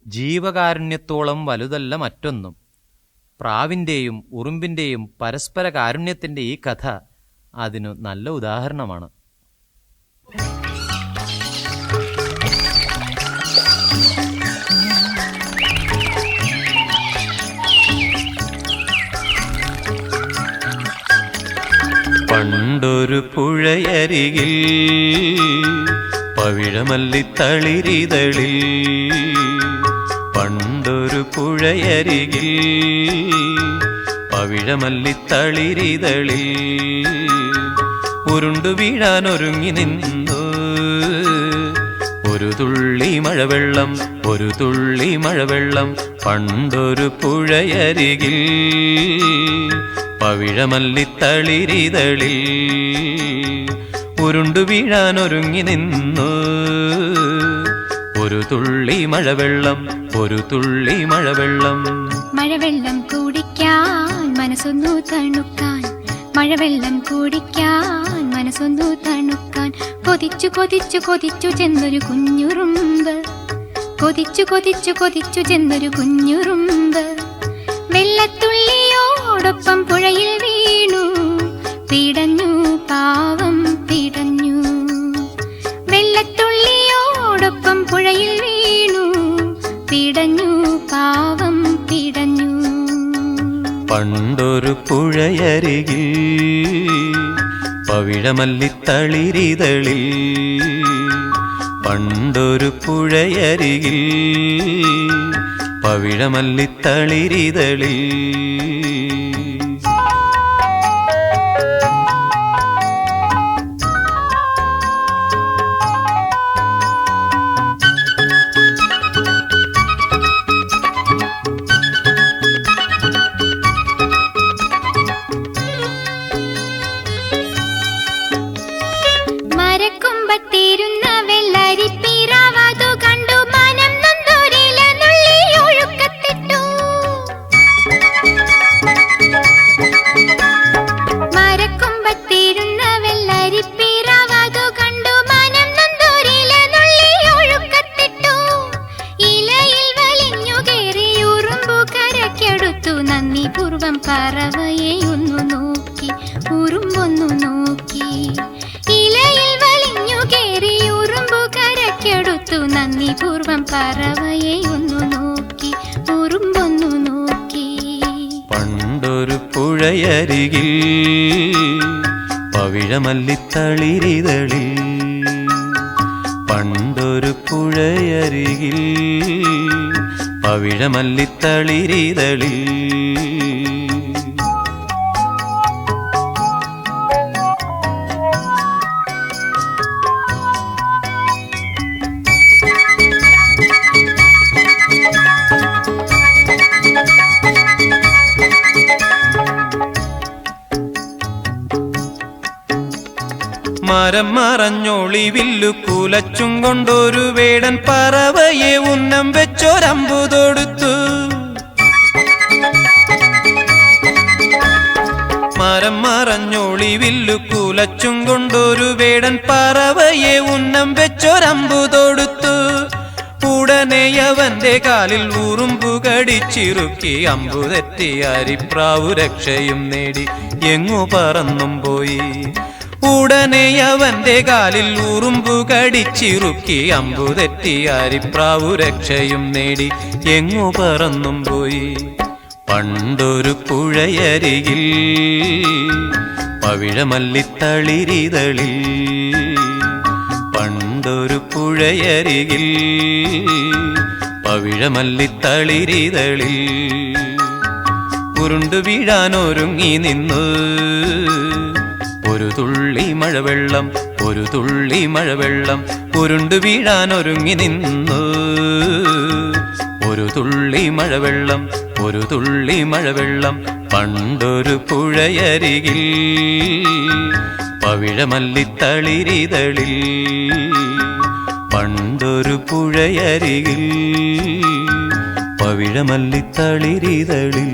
ജീവകാരുണ്യത്തോളം വലുതല്ല മറ്റൊന്നും. പ്രാവിൻ്റെയും ഉറുമ്പിൻ്റെയും പരസ്പര കാരുണ്യത്തിൻ്റെ ഈ കഥ അതിനു നല്ല ഉദാഹരണമാണ്. പണ്ടൊരു പുഴയരികിൽ പവിഴമല്ലിത്തളിരിതളിൽ, പണ്ടൊരു പുഴയരികിൽ പവിഴമല്ലിത്തളിരിതളിൽ ഉരുണ്ടു വീഴാനൊരുങ്ങി നിന്നു ഒരു തുള്ളി മഴവെള്ളം, ഒരു തുള്ളി മഴവെള്ളം. പണ്ടൊരു പുഴയരികിൽ പവിഴമല്ലിത്തളിരിതളിൽ ഉരുണ്ടു വീഴാനൊരുങ്ങി നിന്നു ഒരു തുള്ളി മഴവെള്ളം, ഒരു തുള്ളി മഴവെള്ളം. മഴവെള്ളം കുടിക്കാൻ മനസ്സൊന്നു തണുക്കാൻ, മഴവെള്ളം കുടിക്കാൻ മനസ്സൊന്നു തണുക്കാൻ. കൊതിച്ചു കൊതിച്ചു കൊതിച്ചു ചെന്നൊരു കുഞ്ഞുറുമ്പ്, കൊതിച്ചു കൊതിച്ചു കൊതിച്ചു ചെന്നൊരു കുഞ്ഞുറുമ്പ്. വെള്ളത്തുള്ളിയോടൊപ്പം പുഴയിൽ വീണു, പിടഞ്ഞു പാവം പിടഞ്ഞു. വെള്ളത്തുള്ളിയോടൊപ്പം പുഴയിൽ വീണു, പിടഞ്ഞു പാവം പിടഞ്ഞു. പണ്ടൊരു പുഴയരികിൽ പവിഴമല്ലിത്തളിരിതളിൽ, പണ്ടൊരു പുഴയരികിൽ പവിഴമല്ലിത്തളിരിതളിൽ. മരക്കൊമ്പത്തിരുന്ന വെള്ളരിപ്പിറാവതു കണ്ടു മനം നൊന്തൊരില നുള്ളി ഒഴുക്കത്തിട്ടു. മരക്കൊമ്പത്തിരുന്ന വെള്ളരിപ്പിറാവതു കണ്ടു മനം നൊന്തൊരില നുള്ളി ഒഴുക്കത്തിട്ടു. ഇലയിൽ വലിഞ്ഞു കയറി ഉറുമ്പു കരക്കെടുത്തു, നന്ദിപൂർവം പറവയെ ഒന്നു നോക്കി, ഉറുമ്പൊന്നു നോക്കി. ഇലയിൽ വലിഞ്ഞു കയറി ഉറുമ്പു കരക്കെടുത്തു, നന്ദിപൂർവം പറവയെ ഒന്നു നോക്കി, ഉറുമ്പൊന്നു നോക്കി. പണ്ടൊരു പുഴയരികിൽ പവിഴമല്ലിത്തളിരിതളിൽ, പണ്ടൊരു പുഴയരികിൽ പവിഴമല്ലിത്തളിരിതളിൽ. മരം മറഞ്ഞൊളിവില്ലു കുലച്ചും കൊണ്ടൊരു വേടൻ പറവയെ ഉന്നം വെച്ചൊരമ്പു തൊടുത്തു. മരം മറഞ്ഞൊളിവില്ലു കുലച്ചും കൊണ്ടൊരു വേടൻ പറവയെ ഉന്നം വെച്ചൊരമ്പു തൊടുത്തു. ഉടനെ അവന്റെ കാലിൽ ഉറുമ്പു കടിച്ചിറുക്കി, അമ്പു തെറ്റി അരിപ്രാവു രക്ഷയും നേടി എങ്ങു പറന്നും പോയി. ഉടനെ അവന്റെ കാലിൽ ഉറുമ്പു കടിച്ചിറുക്കി, അമ്പു തെറ്റി അരിപ്രാവു രക്ഷയും നേടി എങ്ങു പറന്നും പോയി. പണ്ടൊരു പുഴയരികിൽ പവിഴമല്ലിത്തളിരിതളിൽ, പണ്ടൊരു പുഴയരികിൽ പവിഴമല്ലിത്തളിരിതളിൽ ഉരുണ്ടു വീഴാനൊരുങ്ങി നിന്നു ഒരു തുള്ളി മഴവെള്ളം, ഒരു തുള്ളി മഴവെള്ളം. ഉരുണ്ടു വീഴാനൊരുങ്ങി നിന്നു ഒരു തുള്ളി മഴവെള്ളം, ഒരു തുള്ളി മഴവെള്ളം. പണ്ടൊരു പുഴയരികിൽ പവിഴമല്ലിത്തളിരിതളിൽ, പണ്ടൊരു പുഴയരികിൽ പവിഴമല്ലിത്തളിരിതളിൽ.